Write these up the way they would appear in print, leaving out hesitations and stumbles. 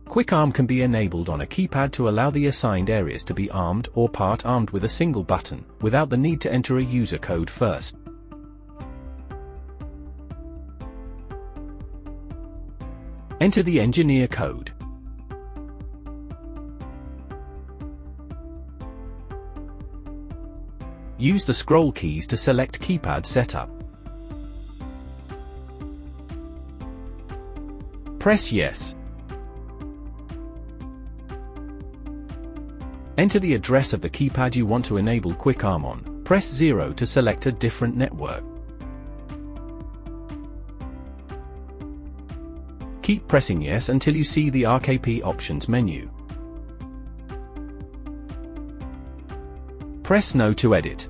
Quick Arm can be enabled on a keypad to allow the assigned areas to be armed or part armed with a single button, without the need to enter a user code first. Enter the engineer code. Use the scroll keys to select keypad setup. Press Yes. Enter the address of the keypad you want to enable Quick Arm on. Press 0 to select a different network. Keep pressing Yes until you see the RKP options menu. Press No to edit.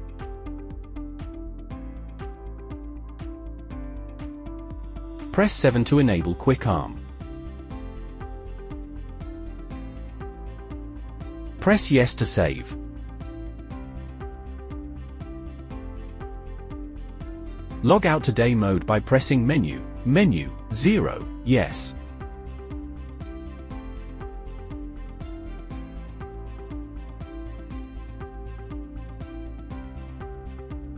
Press 7 to enable Quick Arm. Press Yes to save. Log out to day mode by pressing Menu, 0, Yes.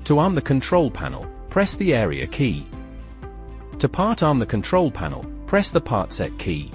To arm the control panel, press the area key. To part arm the control panel, press the Part Set key.